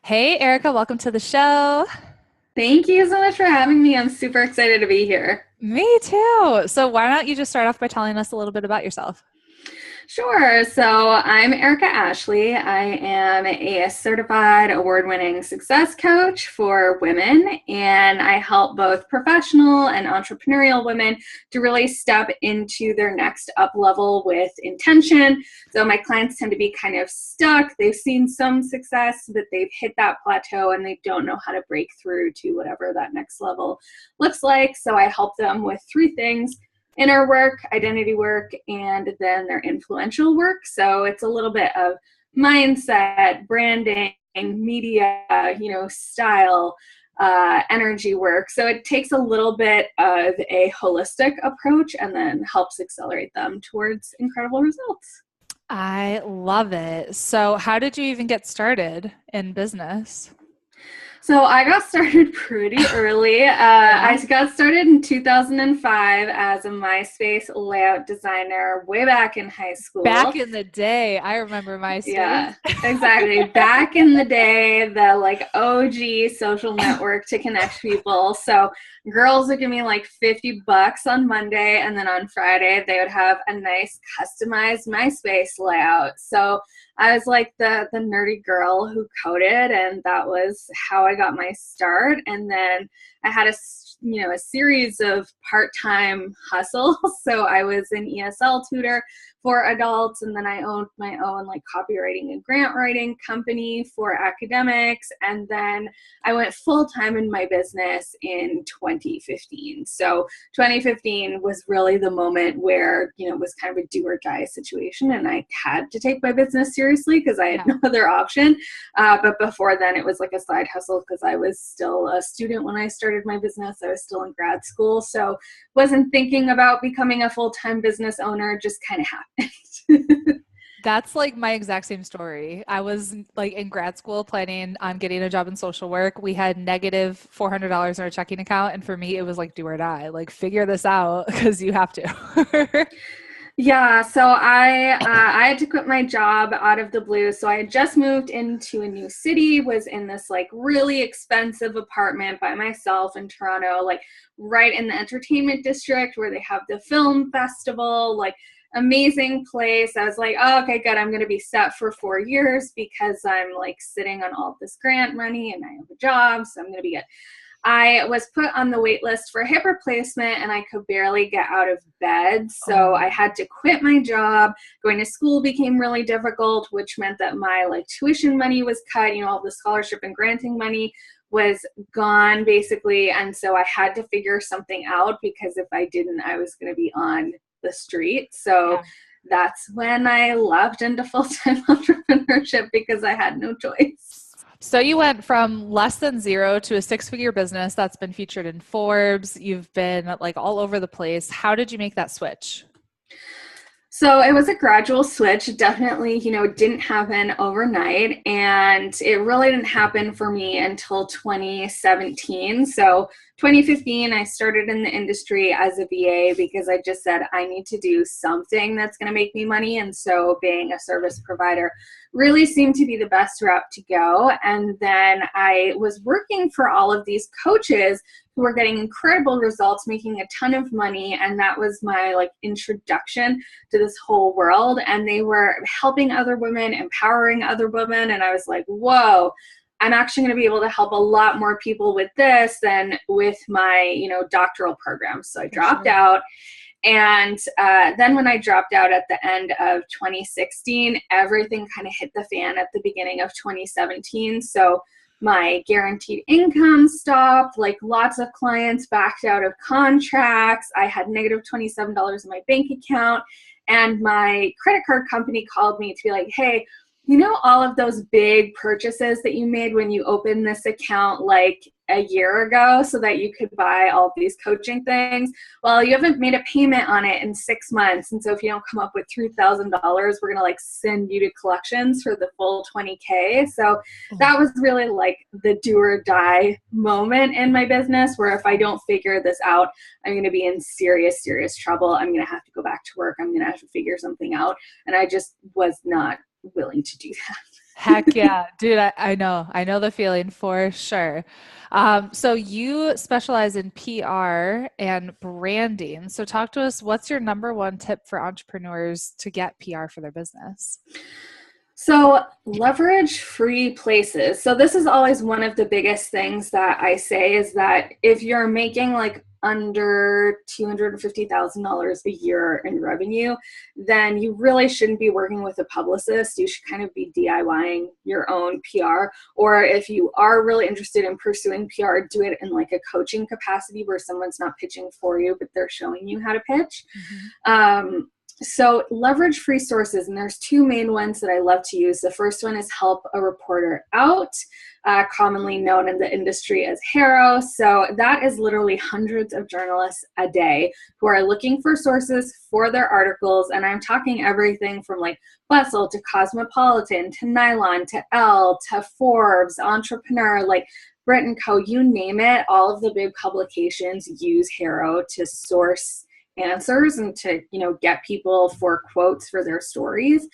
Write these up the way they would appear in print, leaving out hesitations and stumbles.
Hey, Erica, welcome to the show. Thank you so much for having me. I'm super excited to be here. Me too. So, why don't you just start off by telling us a little bit about yourself? Sure. So I'm Erika Ashley. I am a certified award-winning success coach for women, and I help both professional and entrepreneurial women to really step into their next up level with intention. So my clients tend to be kind of stuck. They've seen some success, but they've hit that plateau and they don't know how to break through to whatever that next level looks like. So I help them with three things: inner work, identity work, and then their influential work. So it's a little bit of mindset, branding, media, style, energy work. So it takes a little bit of a holistic approach and then helps accelerate them towards incredible results. I love it. So, how did you even get started in business? So I got started pretty early. Yeah. I got started in 2005 as a MySpace layout designer way back in high Back school. in the day, I remember MySpace. Yeah, exactly. Back in the day, the like OG social network to connect people. So girls would give me like $50 on Monday, and then on Friday they would have a nice customized MySpace layout. So I was like the nerdy girl who coded, and that was how I got my start. And then I had a series of part-time hustles. So I was an ESL tutor for adults, and then I owned my own like copywriting and grant writing company for academics, and then I went full-time in my business in 2015. So 2015 was really the moment where it was kind of a do or die situation, and I had to take my business seriously because I had Yeah. no other option. But before then it was like a side hustle because I was still a student when I started my business. I was still in grad school, so wasn't thinking about becoming a full-time business owner, just kind of happened. That's like my exact same story. I was like in grad school planning on getting a job in social work. We had negative $400 in our checking account. And for me, it was like do or die, like figure this out because you have to. Yeah, so I had to quit my job out of the blue. So I had just moved into a new city, was in this like really expensive apartment by myself in Toronto, like right in the entertainment district where they have the film festival, like amazing place. I was like, oh, okay, good. I'm going to be set for 4 years because I'm like sitting on all this grant money and I have a job, so I'm going to be good. I was put on the wait list for hip replacement and I could barely get out of bed. So I Oh, had to quit my job. Going to school became really difficult, which meant that my like tuition money was cut, all the scholarship and granting money was gone basically. And so I had to figure something out because if I didn't, I was going to be on the street. So yeah. that's when I left into full-time entrepreneurship because I had no choice. So you went from less than zero to a six-figure business that's been featured in Forbes. You've been like all over the place. How did you make that switch? So it was a gradual switch. It definitely, didn't happen overnight. And it really didn't happen for me until 2017. So 2015, I started in the industry as a VA because I just said, I need to do something that's going to make me money. And so being a service provider really seemed to be the best route to go. And then I was working for all of these coaches who were getting incredible results, making a ton of money. And that was my like introduction to this whole world. And they were helping other women, empowering other women. And I was like, whoa, I'm actually going to be able to help a lot more people with this than with my, doctoral program. So I For dropped sure. out. And then when I dropped out at the end of 2016, everything kind of hit the fan at the beginning of 2017. So my guaranteed income stopped, like lots of clients backed out of contracts. I had negative $27 in my bank account. And my credit card company called me to be like, hey, all of those big purchases that you made when you opened this account like a year ago so that you could buy all these coaching things? Well, you haven't made a payment on it in 6 months. And so if you don't come up with $3,000, we're going to like send you to collections for the full 20K. So Oh, that was really like the do or die moment in my business where if I don't figure this out, I'm going to be in serious, serious trouble. I'm going to have to go back to work. I'm going to have to figure something out. And I just was not willing to do that. Heck yeah, dude, I know the feeling for sure. So you specialize in PR and branding. So talk to us, what's your number one tip for entrepreneurs to get PR for their business? So leverage free places. So this is always one of the biggest things that I say is that if you're making like under $250,000 a year in revenue, then you really shouldn't be working with a publicist. You should kind of be DIYing your own PR. Or if you are really interested in pursuing PR, do it in like a coaching capacity where someone's not pitching for you, but they're showing you how to pitch. So leverage free sources, and there's two main ones that I love to use. The first one is Help a Reporter Out, commonly known in the industry as Harrow. So that is literally hundreds of journalists a day who are looking for sources for their articles. And I'm talking everything from like Bustle to Cosmopolitan to Nylon to Elle to Forbes, Entrepreneur, like Brit and Co., you name it. All of the big publications use Harrow to source answers and to, get people for quotes for their stories.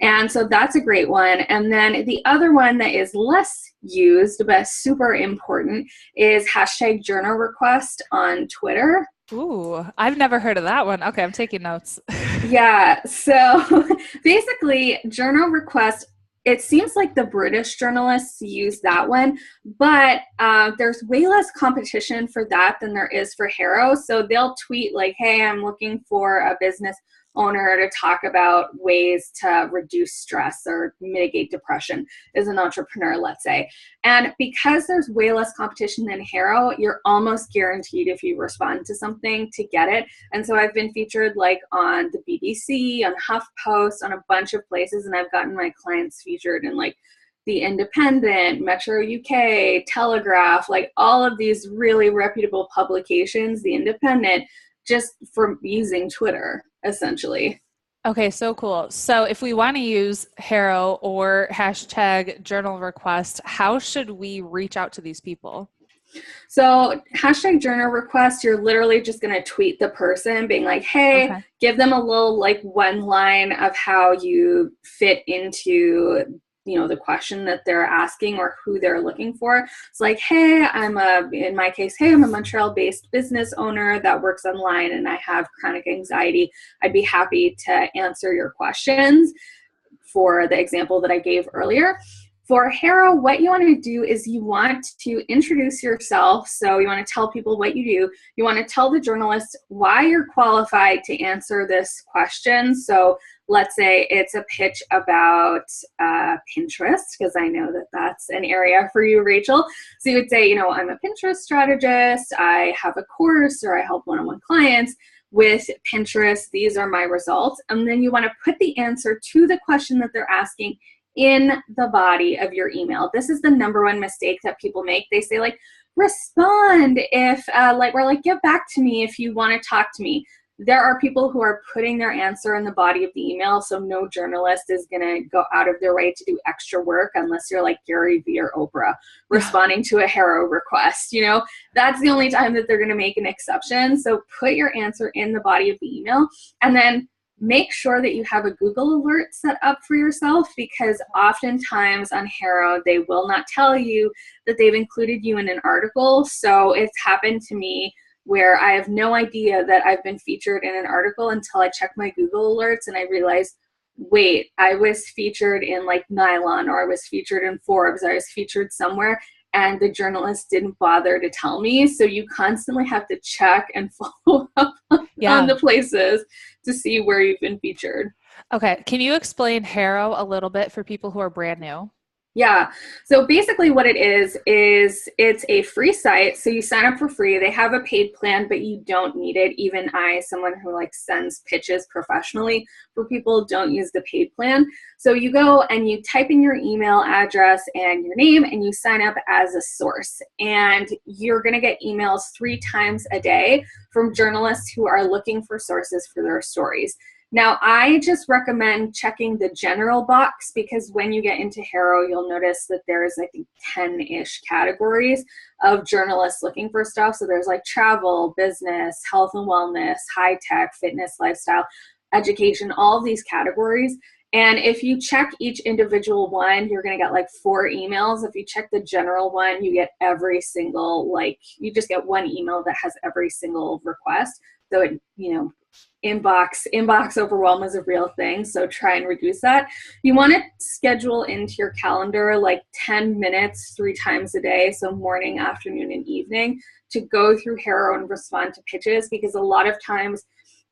And so that's a great one. And then the other one that is less used but super important is #journal request on Twitter. Ooh, I've never heard of that one. Okay, I'm taking notes. Yeah, so basically journal request, it seems like the British journalists use that one, but there's way less competition for that than there is for Harrow. So they'll tweet like, hey, I'm looking for a business owner to talk about ways to reduce stress or mitigate depression as an entrepreneur, let's say. And because there's way less competition than Harrow, you're almost guaranteed if you respond to something to get it. And so I've been featured like on the BBC, on HuffPost, on a bunch of places, and I've gotten my clients featured in like The Independent, Metro UK, Telegraph, like all of these really reputable publications, The Independent, just from using Twitter, essentially. Okay, so cool. So if we want to use Harrow or #journal request, how should we reach out to these people? So #journal request, you're literally just going to tweet the person being like, hey, Okay. give them a little like one line of how you fit into the question that they're asking or who they're looking for. It's like, hey, in my case, hey, I'm a Montreal-based business owner that works online and I have chronic anxiety. I'd be happy to answer your questions for the example that I gave earlier. For Harrow, what you want to do is you want to introduce yourself. So you want to tell people what you do. You want to tell the journalist why you're qualified to answer this question. So let's say it's a pitch about Pinterest, because I know that that's an area for you, Rachel. So you would say, I'm a Pinterest strategist. I have a course or I help one-on-one clients with Pinterest. These are my results. And then you want to put the answer to the question that they're asking in the body of your email. This is the number one mistake that people make. They say like, respond if get back to me if you want to talk to me. There are people who are putting their answer in the body of the email, so no journalist is going to go out of their way to do extra work unless you're like Gary Vee or Oprah responding to a Harrow request. That's the only time that they're going to make an exception. So put your answer in the body of the email, and then make sure that you have a Google alert set up for yourself, because oftentimes on Harrow, they will not tell you that they've included you in an article. So it's happened to me where I have no idea that I've been featured in an article until I check my Google alerts and I realize, wait, I was featured in like Nylon, or I was featured in Forbes, I was featured somewhere, and the journalist didn't bother to tell me. So you constantly have to check and follow up on the places to see where you've been featured. Okay. Can you explain Harrow a little bit for people who are brand new? Yeah. So basically what it is it's a free site. So you sign up for free. They have a paid plan, but you don't need it. Even someone who like sends pitches professionally for people, don't use the paid plan. So you go and you type in your email address and your name and you sign up as a source. And you're going to get emails 3 times a day from journalists who are looking for sources for their stories. Now, I just recommend checking the general box, because when you get into Harrow, you'll notice that there's, I think, 10-ish categories of journalists looking for stuff. So there's like travel, business, health and wellness, high tech, fitness, lifestyle, education, all of these categories. And if you check each individual one, you're going to get like 4 emails. If you check the general one, you get every single, like, you just get one email that has every single request. So it, inbox overwhelm is a real thing. So try and reduce that. You want to schedule into your calendar like 10 minutes 3 times a day. So morning, afternoon, and evening, to go through Harrow and respond to pitches, because a lot of times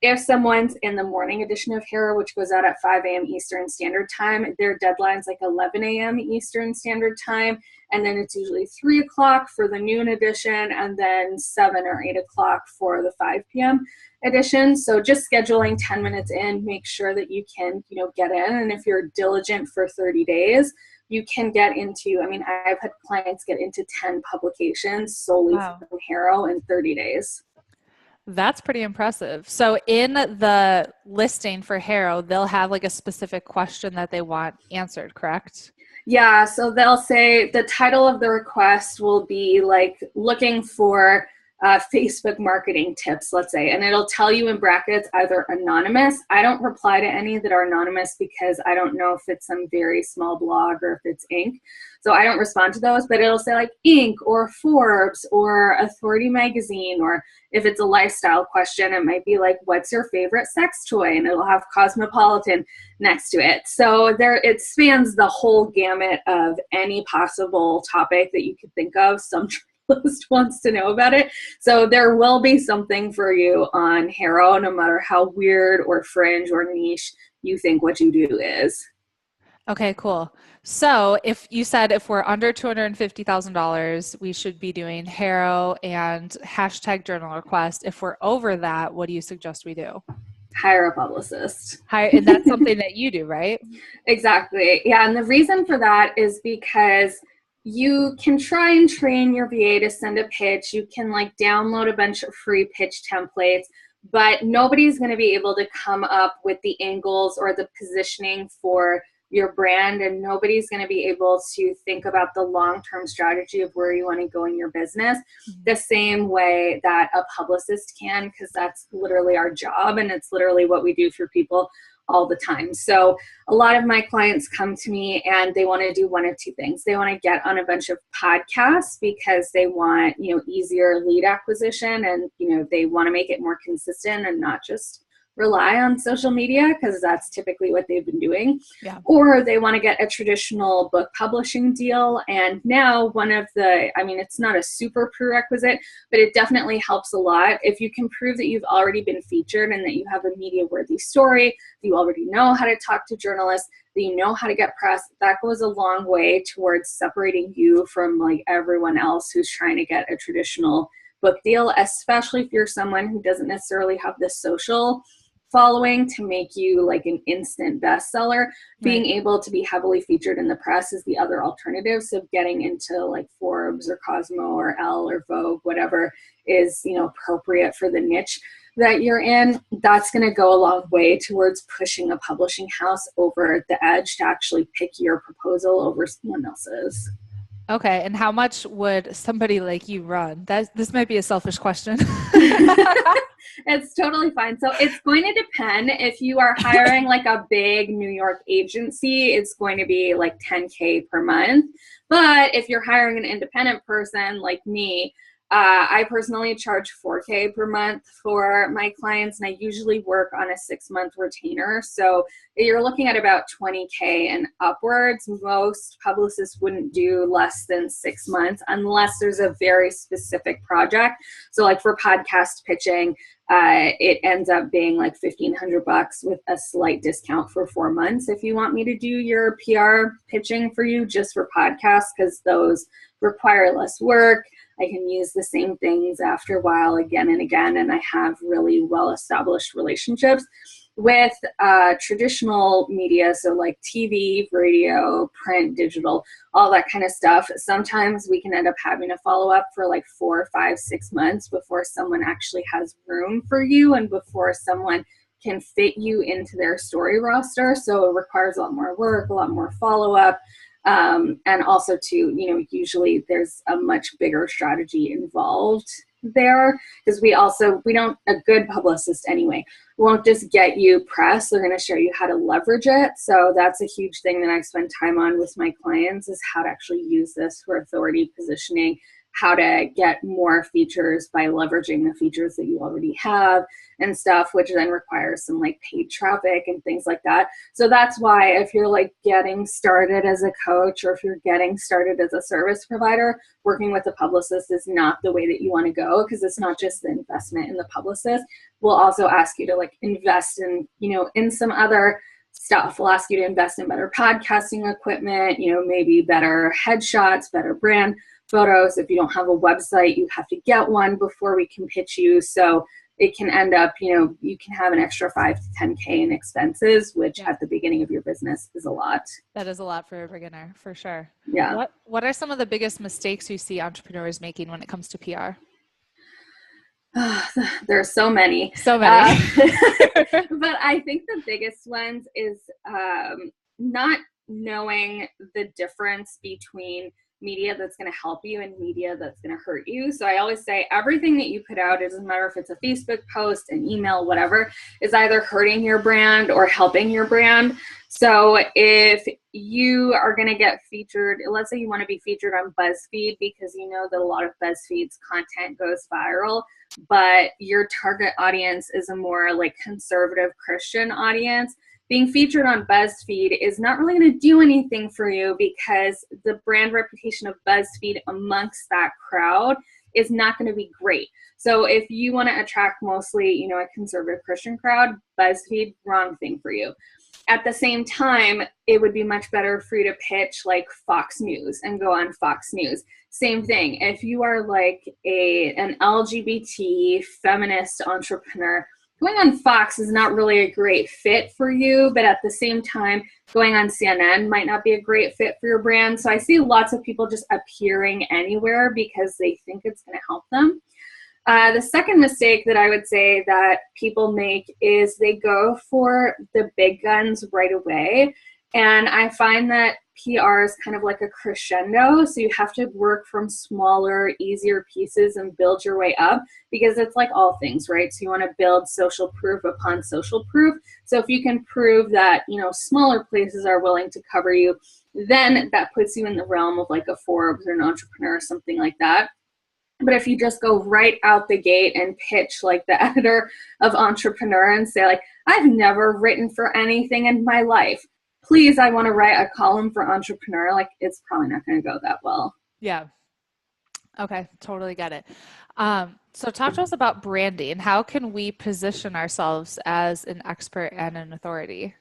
if someone's in the morning edition of Harrow, which goes out at 5 a.m. Eastern Standard Time, their deadline's like 11 a.m. Eastern Standard Time. And then it's usually 3 o'clock for the noon edition, and then 7 or 8 o'clock for the 5 p.m. edition. So just scheduling 10 minutes in, make sure that you can, get in. And if you're diligent for 30 days, you can get into, I've had clients get into 10 publications solely from Harrow in 30 days. That's pretty impressive. So in the listing for Harrow, they'll have like a specific question that they want answered, correct? Yeah, so they'll say the title of the request will be like looking for Facebook marketing tips, let's say, and it'll tell you in brackets either anonymous. I don't reply to any that are anonymous because I don't know if it's some very small blog or if it's Inc. So I don't respond to those, but it'll say like Inc. or Forbes or Authority Magazine, or if it's a lifestyle question, it might be like, what's your favorite sex toy? And it'll have Cosmopolitan next to it. So it spans the whole gamut of any possible topic that you could think of. Some journalist wants to know about it. So there will be something for you on Harrow, no matter how weird or fringe or niche you think what you do is. Okay, cool. So if you said if we're under $250,000, we should be doing Harrow and hashtag journal request. If we're over that, what do you suggest we do? Hire a publicist. And that's something that you do, right? Exactly. Yeah. And the reason for that is because you can try and train your VA to send a pitch. You can like download a bunch of free pitch templates, but nobody's going to be able to come up with the angles or the positioning for your brand, and nobody's going to be able to think about the long-term strategy of where you want to go in your business the same way that a publicist can, because that's literally our job and it's literally what we do for people all the time. So a lot of my clients come to me and they want to do one of two things. They want to get on a bunch of podcasts because they want, easier lead acquisition, and, they want to make it more consistent and not just rely on social media, because that's typically what they've been doing. Yeah. Or they want to get a traditional book publishing deal. And now one of the, it's not a super prerequisite, but it definitely helps a lot. If you can prove that you've already been featured and that you have a media worthy story, that you already know how to talk to journalists, that you know how to get press, that goes a long way towards separating you from like everyone else who's trying to get a traditional book deal, especially if you're someone who doesn't necessarily have the social following to make you like an instant bestseller. Being able to be heavily featured in the press is the other alternative. So getting into like Forbes or Cosmo or Elle or Vogue, whatever is, appropriate for the niche that you're in, that's going to go a long way towards pushing a publishing house over the edge to actually pick your proposal over someone else's. Okay. And how much would somebody like you run? This might be a selfish question. It's totally fine. So it's going to depend. If you are hiring like a big New York agency, it's going to be like $10K per month. But if you're hiring an independent person like me, I personally charge $4K per month for my clients, and I usually work on a 6-month retainer. So you're looking at about $20K and upwards. Most publicists wouldn't do less than 6 months unless there's a very specific project. So like for podcast pitching, it ends up being like $1,500 with a slight discount for 4 months if you want me to do your PR pitching for you just for podcasts, because those require less work. I can use the same things after a while again and again, and I have really well-established relationships with traditional media, so like TV, radio, print, digital, all that kind of stuff. Sometimes we can end up having to follow up for like 4, 5, 6 months before someone actually has room for you and before someone can fit you into their story roster. So it requires a lot more work, a lot more follow-up. And also too, usually there's a much bigger strategy involved there, because we don't, a good publicist anyway, won't just get you press. They're going to show you how to leverage it. So that's a huge thing that I spend time on with my clients, is how to actually use this for authority positioning, how to get more features by leveraging the features that you already have and stuff, which then requires some like paid traffic and things like that. So that's why if you're like getting started as a coach, or if you're getting started as a service provider, working with a publicist is not the way that you want to go, because it's not just the investment in the publicist. We'll also ask you to like invest in, in some other stuff. We'll ask you to invest in better podcasting equipment, maybe better headshots, better brand photos. If you don't have a website, you have to get one before we can pitch you. So it can end up, you can have an extra 5 to 10K in expenses, which at the beginning of your business is a lot. That is a lot for a beginner, for sure. Yeah. What are some of the biggest mistakes you see entrepreneurs making when it comes to PR? There's so many. So many. But I think the biggest ones is not knowing the difference between media that's going to help you and media that's going to hurt you. So I always say everything that you put out, it doesn't matter if it's a Facebook post, an email, whatever, is either hurting your brand or helping your brand. So if you are going to get featured, let's say you want to be featured on BuzzFeed, because you know that a lot of BuzzFeed's content goes viral, but your target audience is a more like conservative Christian audience. Being featured on BuzzFeed is not really going to do anything for you, because the brand reputation of BuzzFeed amongst that crowd is not going to be great. So if you want to attract mostly, a conservative Christian crowd, BuzzFeed, wrong thing for you. At the same time, it would be much better for you to pitch like Fox News and go on Fox News. Same thing. If you are like an LGBT feminist entrepreneur, going on Fox is not really a great fit for you, but at the same time, going on CNN might not be a great fit for your brand. So I see lots of people just appearing anywhere because they think it's going to help them. The second mistake that I would say that people make is they go for the big guns right away. And I find that PR is kind of like a crescendo. So you have to work from smaller, easier pieces and build your way up, because it's like all things, right? So you want to build social proof upon social proof. So if you can prove that, smaller places are willing to cover you, then that puts you in the realm of like a Forbes or an Entrepreneur or something like that. But if you just go right out the gate and pitch like the editor of Entrepreneur and say like, I've never written for anything in my life, please, I want to write a column for Entrepreneur, like it's probably not going to go that well. Yeah. Okay. Totally get it. So talk to us about branding. How can we position ourselves as an expert and an authority?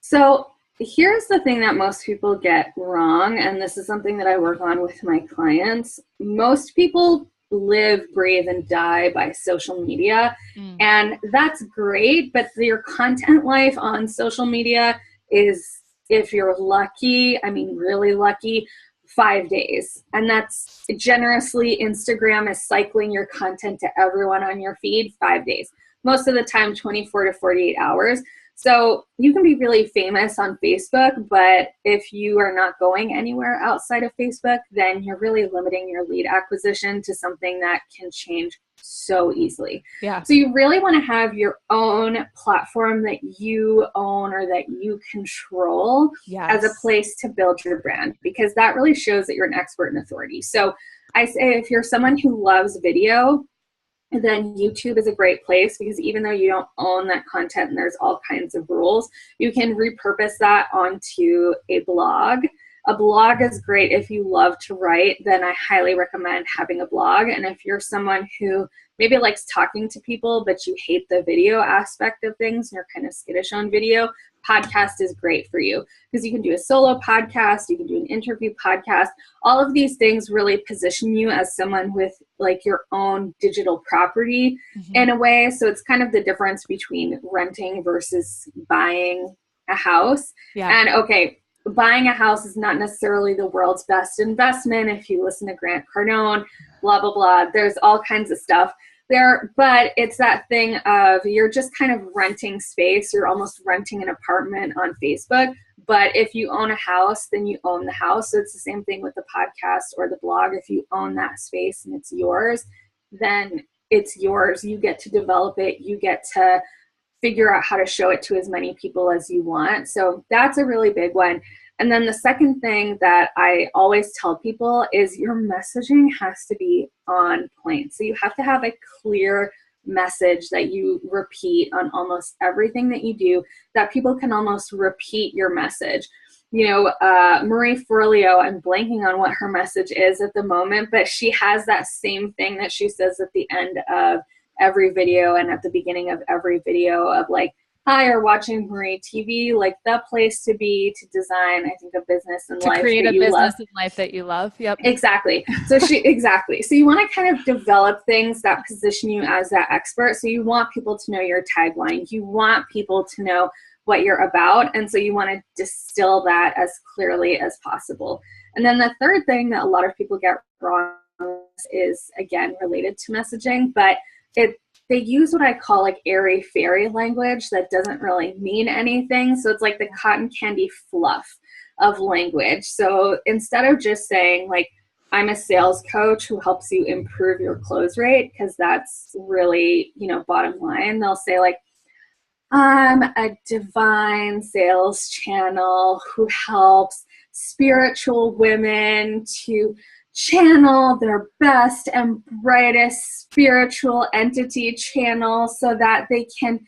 So here's the thing that most people get wrong, and this is something that I work on with my clients. Most people live, breathe, and die by social media. And that's great, but your content life on social media is, if you're lucky, really lucky, 5 days. And that's generously, Instagram is cycling your content to everyone on your feed 5 days. Most of the time, 24 to 48 hours. So you can be really famous on Facebook, but if you are not going anywhere outside of Facebook, then you're really limiting your lead acquisition to something that can change so easily. Yeah. So you really want to have your own platform that you own or that you control as a place to build your brand, because that really shows that you're an expert and authority. So I say if you're someone who loves video, then YouTube is a great place, because even though you don't own that content and there's all kinds of rules, you can repurpose that onto a blog. A blog is great if you love to write, then I highly recommend having a blog. And if you're someone who maybe likes talking to people, but you hate the video aspect of things and you're kind of skittish on video, podcast is great for you, because you can do a solo podcast, you can do an interview podcast. All of these things really position you as someone with like your own digital property in a way. So it's kind of the difference between renting versus buying a house. And okay, buying a house is not necessarily the world's best investment. If you listen to Grant Cardone, blah, blah, blah, there's all kinds of stuff there, but it's that thing of you're just kind of renting space. You're almost renting an apartment on Facebook. But if you own a house, then you own the house. So it's the same thing with the podcast or the blog. If you own that space and it's yours, then it's yours. You get to develop it. You get to figure out how to show it to as many people as you want. So that's a really big one. And then the second thing that I always tell people is your messaging has to be on point. So you have to have a clear message that you repeat on almost everything that you do, that people can almost repeat your message. You know, Marie Forleo, I'm blanking on what her message is at the moment, but she has that same thing that she says at the end of every video and at the beginning of every video of like, hi, you're watching Marie TV, like the place to be to design, I think, a business and life. To create a business and life that you love. Yep. Exactly. So exactly. So you want to kind of develop things that position you as that expert. So you want people to know your tagline. You want people to know what you're about. And so you want to distill that as clearly as possible. And then the third thing that a lot of people get wrong is, again, related to messaging, but they use what I call like airy fairy language that doesn't really mean anything. So it's like the cotton candy fluff of language. So instead of just saying like, I'm a sales coach who helps you improve your close rate, because that's really, you know, bottom line, they'll say like, I'm a divine sales channel who helps spiritual women to channel their best and brightest spiritual entity channel so that they can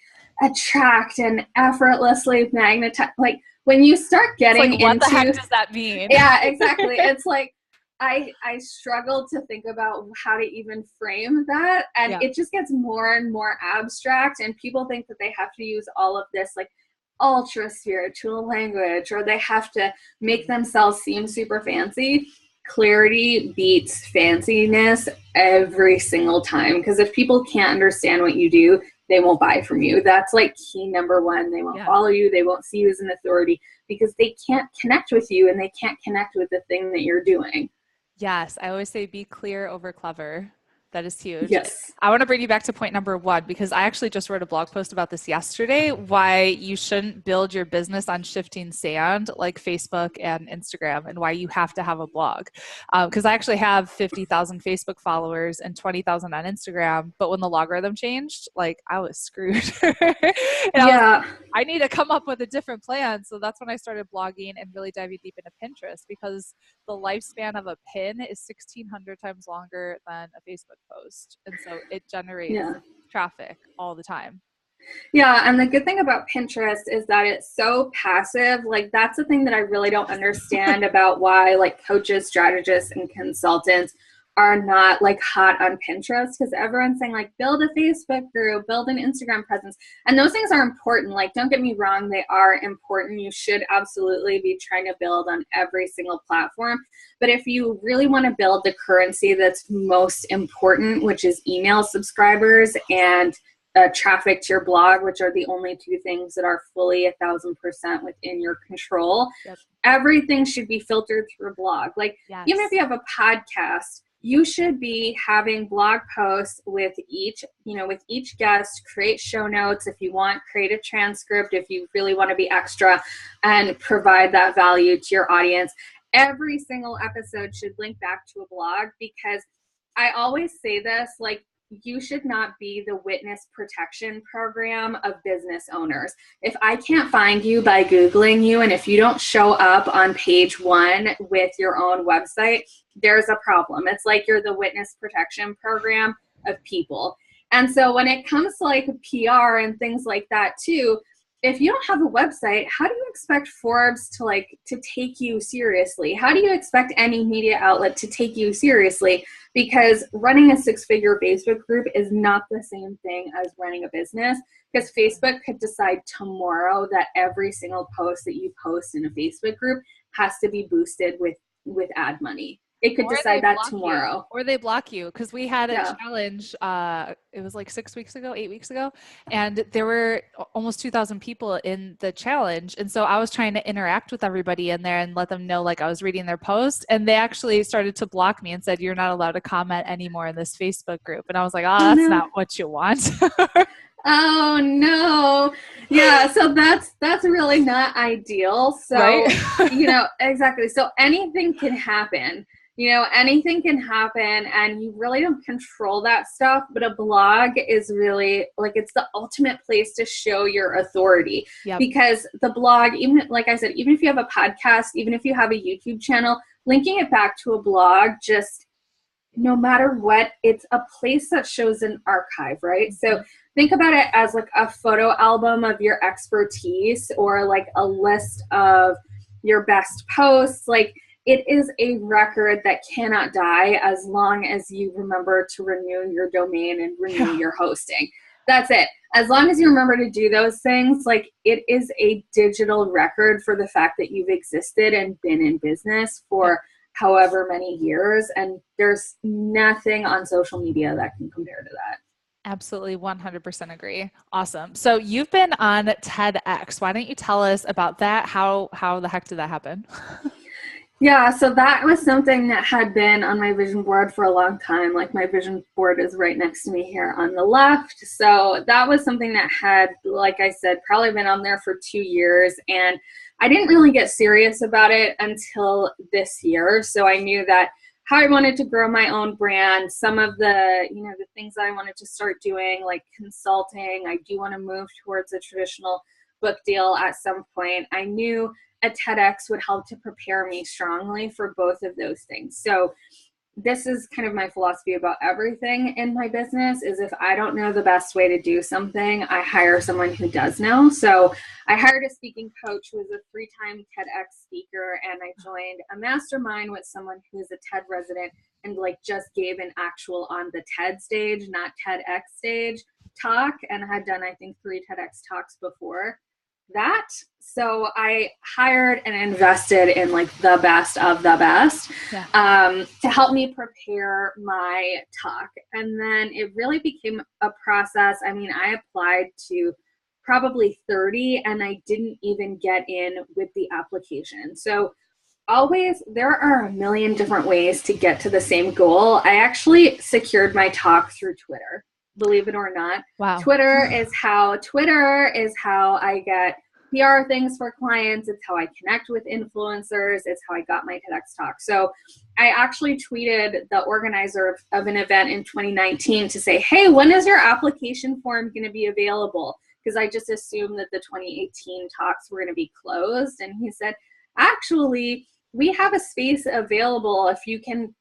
attract and effortlessly magnetize. Like when you start getting into what the heck does that mean? Yeah, exactly. It's like I struggle to think about how to even frame that, and it just gets more and more abstract, and people think that they have to use all of this like ultra spiritual language, or they have to make themselves seem super fancy. Clarity beats fanciness every single time, because if people can't understand what you do, they won't buy from you. That's like key number one. They won't follow you. They won't see you as an authority because they can't connect with you, and they can't connect with the thing that you're doing. Yes, I always say be clear over clever. That is huge. Yes. I want to bring you back to point number one, because I actually just wrote a blog post about this yesterday, why you shouldn't build your business on shifting sand like Facebook and Instagram, and why you have to have a blog. Because I actually have 50,000 Facebook followers and 20,000 on Instagram, but when the logarithm changed, like I was screwed. I need to come up with a different plan. So that's when I started blogging and really diving deep into Pinterest, because the lifespan of a pin is 1,600 times longer than a Facebook post. And so it generates traffic all the time. Yeah, and the good thing about Pinterest is that it's so passive. Like that's the thing that I really don't understand about why like coaches, strategists, and consultants are not like hot on Pinterest, because everyone's saying like build a Facebook group, build an Instagram presence. And those things are important. Like don't get me wrong, they are important. You should absolutely be trying to build on every single platform. But if you really want to build the currency that's most important, which is email subscribers and traffic to your blog, which are the only two things that are fully 1,000% within your control, everything should be filtered through a blog. Like even if you have a podcast, you should be having blog posts with each guest, create show notes if you want, create a transcript if you really want to be extra, and provide that value to your audience. Every single episode should link back to a blog, because I always say this, like, you should not be the witness protection program of business owners. If I can't find you by Googling you, and if you don't show up on page one with your own website, there's a problem. It's like you're the witness protection program of people. And so when it comes to like PR and things like that too, if you don't have a website, how do you expect Forbes to take you seriously? How do you expect any media outlet to take you seriously? Because running a six-figure Facebook group is not the same thing as running a business, because Facebook could decide tomorrow that every single post that you post in a Facebook group has to be boosted with ad money. It could decide that tomorrow. Or they block you, because we had a challenge, it was like 8 weeks ago, and there were almost 2,000 people in the challenge. And so I was trying to interact with everybody in there and let them know like I was reading their post, and they actually started to block me and said, you're not allowed to comment anymore in this Facebook group. And I was like, that's not what you want. Oh no. Yeah, so that's really not ideal. So, right? exactly. So anything can happen. Anything can happen and you really don't control that stuff, but a blog is really like, it's the ultimate place to show your authority. Yep. Because the blog, even like I said, even if you have a podcast, even if you have a YouTube channel, linking it back to a blog, just no matter what, it's a place that shows an archive, right? So think about it as like a photo album of your expertise, or like a list of your best posts. Like, it is a record that cannot die as long as you remember to renew your domain and renew your hosting. That's it. As long as you remember to do those things, like, it is a digital record for the fact that you've existed and been in business for however many years. And there's nothing on social media that can compare to that. Absolutely, 100% agree. Awesome. So you've been on TEDx. Why don't you tell us about that? How the heck did that happen? Yeah, so that was something that had been on my vision board for a long time. Like, my vision board is right next to me here on the left. So that was something that had, like I said, probably been on there for 2 years. And I didn't really get serious about it until this year. So I knew that how I wanted to grow my own brand, some of the, the things that I wanted to start doing, like consulting. I do want to move towards a traditional book deal at some point. I knew a TEDx would help to prepare me strongly for both of those things. So this is kind of my philosophy about everything in my business, is if I don't know the best way to do something, I hire someone who does know. So I hired a speaking coach who was a 3-time TEDx speaker, and I joined a mastermind with someone who is a TED resident and like just gave an actual on the TED stage, not TEDx stage talk, and had done, I think, 3 TEDx talks before that. So I hired and invested in like the best of the best to help me prepare my talk. And then it really became a process. I mean, I applied to probably 30 and I didn't even get in with the application. So always, there are a million different ways to get to the same goal. I actually secured my talk through Twitter. Believe it or not. Wow. Twitter is how I get PR things for clients. It's how I connect with influencers. It's how I got my TEDx talk. So I actually tweeted the organizer of an event in 2019 to say, hey, when is your application form going to be available? Because I just assumed that the 2018 talks were going to be closed. And he said, actually, we have a space available if you can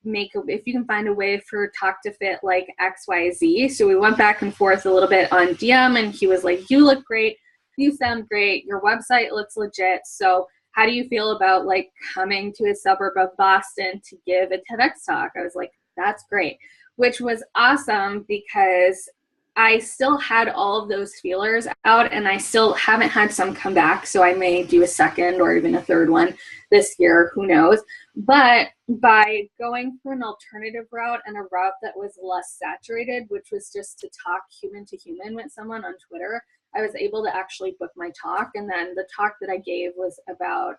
find a way for talk to fit like XYZ. So we went back and forth a little bit on DM, and he was like, you look great. You sound great. Your website looks legit. So how do you feel about like coming to a suburb of Boston to give a TEDx talk? I was like, that's great, which was awesome because I still had all of those feelers out and I still haven't had some come back. So I may do a second or even a third one this year, who knows. But by going through an alternative route and a route that was less saturated, which was just to talk human to human with someone on Twitter, I was able to actually book my talk. And then the talk that I gave was about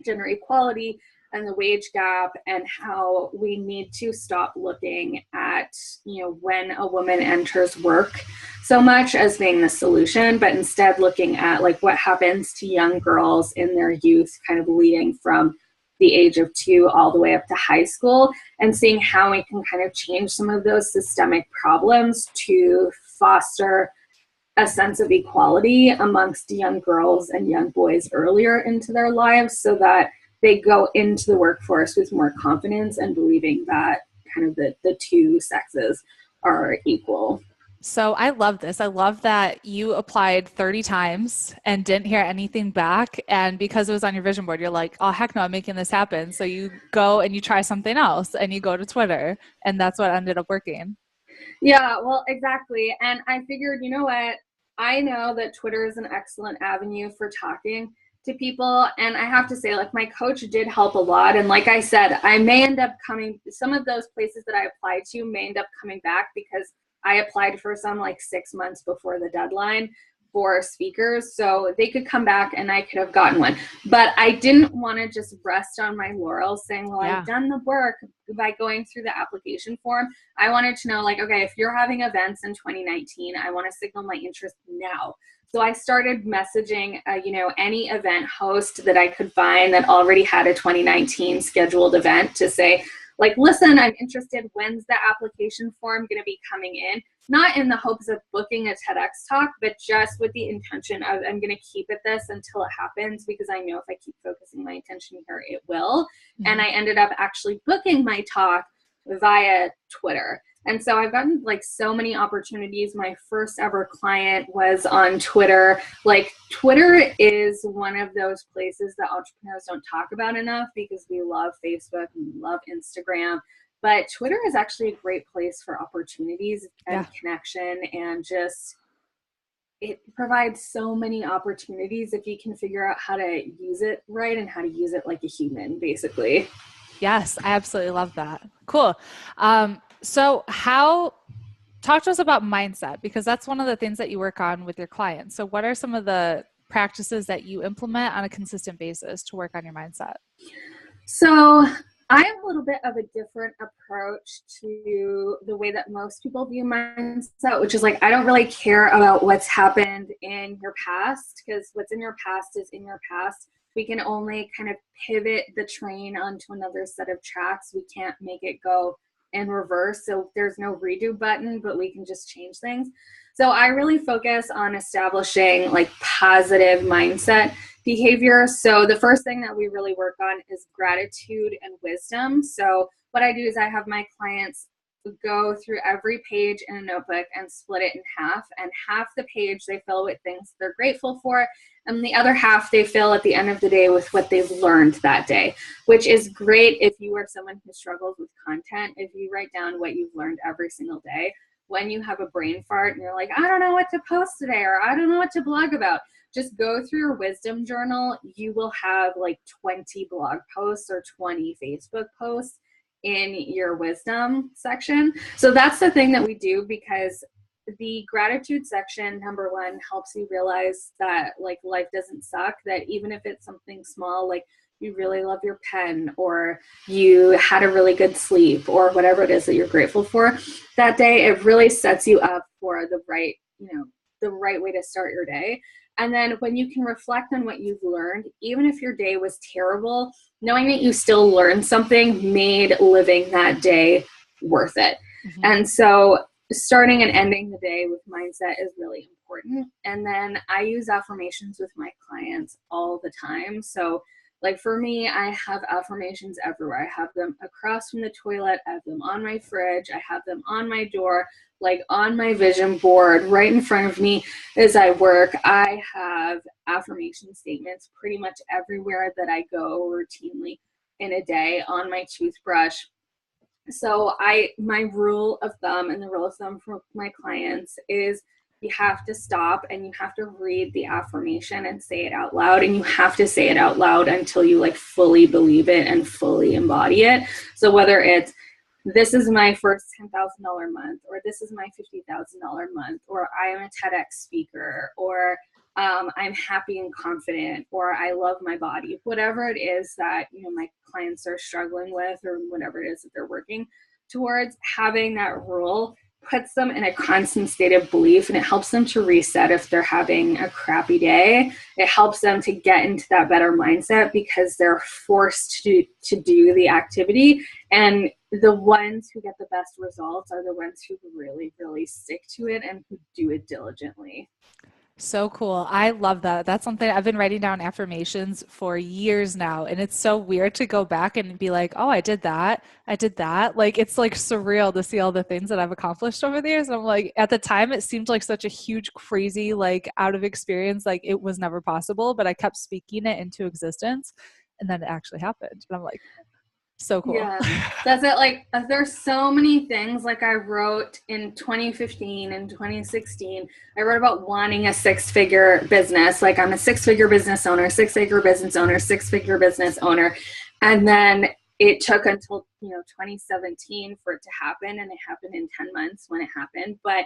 gender equality and the wage gap, and how we need to stop looking at, when a woman enters work so much as being the solution, but instead looking at like what happens to young girls in their youth, kind of leading from the age of 2 all the way up to high school, and seeing how we can kind of change some of those systemic problems to foster a sense of equality amongst young girls and young boys earlier into their lives, so that they go into the workforce with more confidence and believing that kind of the two sexes are equal. So I love this. I love that you applied 30 times and didn't hear anything back. And because it was on your vision board, you're like, oh, heck no, I'm making this happen. So you go and you try something else and you go to Twitter, and that's what ended up working. Yeah, well, exactly. And I figured, you know what? I know that Twitter is an excellent avenue for talking to people. And I have to say, like, my coach did help a lot. And like I said, I may end up some of those places that I applied to may end up coming back, because I applied for some like 6 months before the deadline for speakers. So they could come back and I could have gotten one. But I didn't want to just rest on my laurels saying, well, I've done the work by going through the application form. I wanted to know, like, okay, if you're having events in 2019, I want to signal my interest now. So I started messaging, any event host that I could find that already had a 2019 scheduled event to say, like, listen, I'm interested. When's the application form going to be coming in? Not in the hopes of booking a TEDx talk, but just with the intention of, I'm going to keep at this until it happens, because I know if I keep focusing my attention here, it will. Mm-hmm. And I ended up actually booking my talk via Twitter. And so I've gotten like so many opportunities. My first ever client was on Twitter. Like, Twitter is one of those places that entrepreneurs don't talk about enough, because we love Facebook and we love Instagram. But Twitter is actually a great place for opportunities and connection, and just, it provides so many opportunities if you can figure out how to use it right and how to use it like a human, basically. Yes, I absolutely love that. Cool. So talk to us about mindset, because that's one of the things that you work on with your clients. So what are some of the practices that you implement on a consistent basis to work on your mindset? So I have a little bit of a different approach to the way that most people view mindset, which is like, I don't really care about what's happened in your past, because what's in your past is in your past. We can only kind of pivot the train onto another set of tracks. We can't make it go in reverse. So there's no redo button, but we can just change things. So I really focus on establishing like positive mindset behavior. So the first thing that we really work on is gratitude and wisdom. So what I do is I have my clients go through every page in a notebook and split it in half. And half the page they fill with things they're grateful for, and the other half they fill at the end of the day with what they've learned that day, which is great if you are someone who struggles with content. If you write down what you've learned every single day, when you have a brain fart and you're like, I don't know what to post today, or I don't know what to blog about, just go through your wisdom journal. You will have like 20 blog posts or 20 Facebook posts in your wisdom section. So that's the thing that we do, because the gratitude section, number one, helps you realize that like life doesn't suck, that even if it's something small, like you really love your pen, or you had a really good sleep, or whatever it is that you're grateful for that day, it really sets you up for the right way to start your day. And then when you can reflect on what you've learned, even if your day was terrible, knowing that you still learned something made living that day worth it. Mm-hmm. And so starting and ending the day with mindset is really important. And then I use affirmations with my clients all the time. So like for me, I have affirmations everywhere. I have them across from the toilet. I have them on my fridge. I have them on my door, like on my vision board, right in front of me as I work. I have affirmation statements pretty much everywhere that I go routinely in a day, on my toothbrush. So my rule of thumb, and the rule of thumb for my clients, is you have to stop and you have to read the affirmation and say it out loud. And you have to say it out loud until you like fully believe it and fully embody it. So whether it's, this is my first $10,000 month, or this is my $50,000 month, or I am a TEDx speaker, or I'm happy and confident, or I love my body, whatever it is that, my clients are struggling with, or whatever it is that they're working towards, having that rule puts them in a constant state of belief, and it helps them to reset if they're having a crappy day. It helps them to get into that better mindset because they're forced to do the activity. And the ones who get the best results are the ones who really, really stick to it and who do it diligently. So cool. I love that. That's something I've been writing down affirmations for years now. And it's so weird to go back and be like, oh, I did that. I did that. Like, it's like surreal to see all the things that I've accomplished over the years. And I'm like, at the time, it seemed like such a huge, crazy, like out of experience, like it was never possible, but I kept speaking it into existence. And then it actually happened. And I'm like, so cool. Yeah, that's it. Like, there's so many things. Like I wrote in 2015 and 2016, I wrote about wanting a six-figure business. Like, I'm a six-figure business owner, six-figure business owner, six-figure business owner. And then it took until, 2017 for it to happen. And it happened in 10 months when it happened. But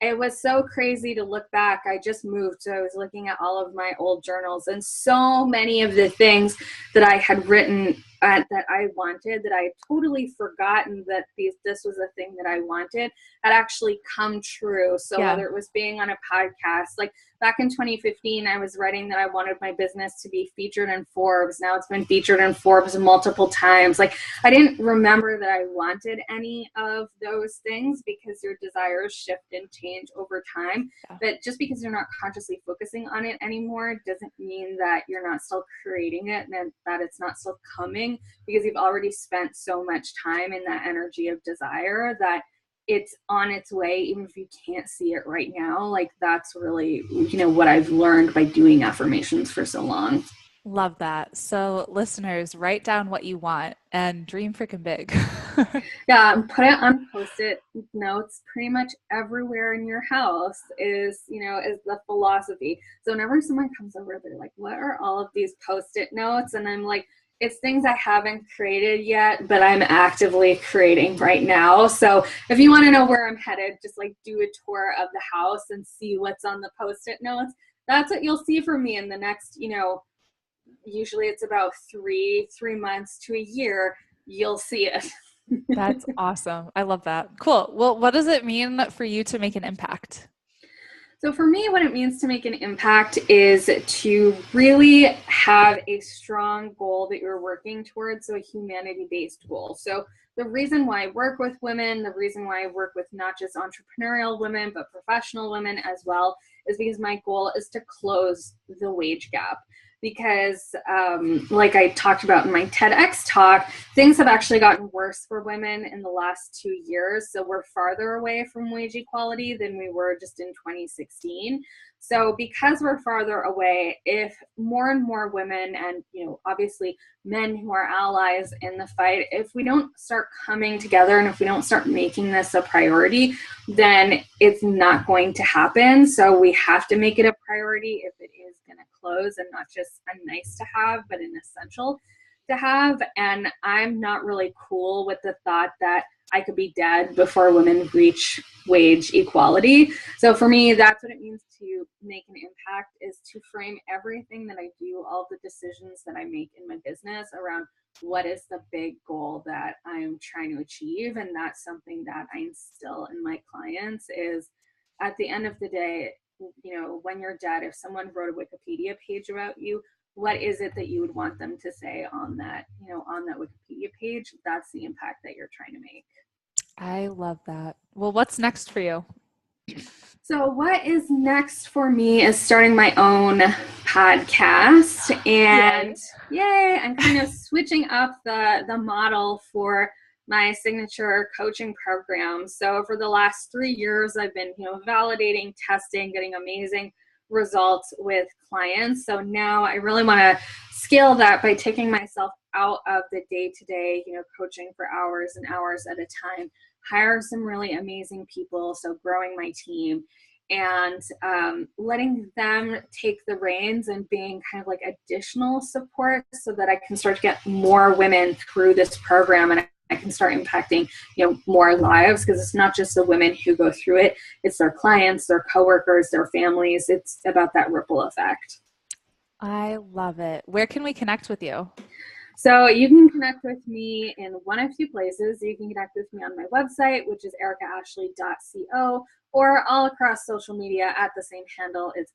it was so crazy to look back. I just moved, so I was looking at all of my old journals, and so many of the things that I had written that I wanted, that I had totally forgotten that this was a thing that I wanted, had actually come true. So whether it was being on a podcast, like back in 2015, I was writing that I wanted my business to be featured in Forbes. Now it's been featured in Forbes multiple times. Like, I didn't remember that I wanted any of those things because your desires shift and change over time. Yeah. But just because you're not consciously focusing on it anymore doesn't mean that you're not still creating it and that it's not still coming, because you've already spent so much time in that energy of desire that it's on its way, even if you can't see it right now. Like, that's really, what I've learned by doing affirmations for so long. Love that. So listeners, write down what you want and dream freaking big. Yeah, put it on Postit notes pretty much everywhere in your house is the philosophy. So whenever someone comes over, they're like, what are all of these Postit notes? And I'm like, it's things I haven't created yet, but I'm actively creating right now. So if you want to know where I'm headed, just like do a tour of the house and see what's on the Postit notes. That's what you'll see from me in the next, usually it's about three months to a year, you'll see it. That's awesome. I love that. Cool. Well, what does it mean for you to make an impact? So for me, what it means to make an impact is to really have a strong goal that you're working towards, so a humanity-based goal. So the reason why I work with women, the reason why I work with not just entrepreneurial women, but professional women as well, is because my goal is to close the wage gap. Because like I talked about in my TEDx talk, things have actually gotten worse for women in the last 2 years. So we're farther away from wage equality than we were just in 2016. So because we're farther away, if more and more women and, obviously men who are allies in the fight, if we don't start coming together and if we don't start making this a priority, then it's not going to happen. So we have to make it a priority if it is going to close, and not just a nice to have, but an essential to have. And I'm not really cool with the thought that I could be dead before women reach wage equality. So for me, that's what it means to make an impact, is to frame everything that I do, all the decisions that I make in my business around what is the big goal that I'm trying to achieve. And that's something that I instill in my clients is, at the end of the day, when you're dead, if someone wrote a Wikipedia page about you, what is it that you would want them to say on that, on that Wikipedia page? That's the impact that you're trying to make. I love that. Well, what's next for you? So what is next for me is starting my own podcast, and yay, I'm kind of switching up the model for my signature coaching program. So for the last 3 years, I've been, validating, testing, getting amazing results with clients. So now I really want to scale that by taking myself out of the day-to-day, coaching for hours and hours at a time, hire some really amazing people. So growing my team and letting them take the reins and being kind of like additional support so that I can start to get more women through this program, and I can start impacting, more lives, because it's not just the women who go through it, it's their clients, their coworkers, their families. It's about that ripple effect. I love it. Where can we connect with you? So you can connect with me in one of two places. You can connect with me on my website, which is erikaashley.co, or all across social media at the same handle. It's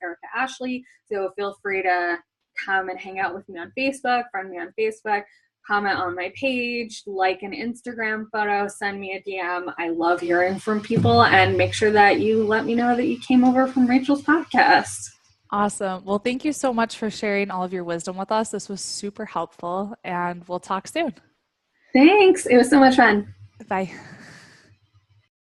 Erika Ashley. So feel free to come and hang out with me on Facebook, friend me on Facebook, comment on my page, like an Instagram photo, send me a DM. I love hearing from people, and make sure that you let me know that you came over from Rachel's podcast. Awesome. Well, thank you so much for sharing all of your wisdom with us. This was super helpful, and we'll talk soon. Thanks. It was so much fun. Bye.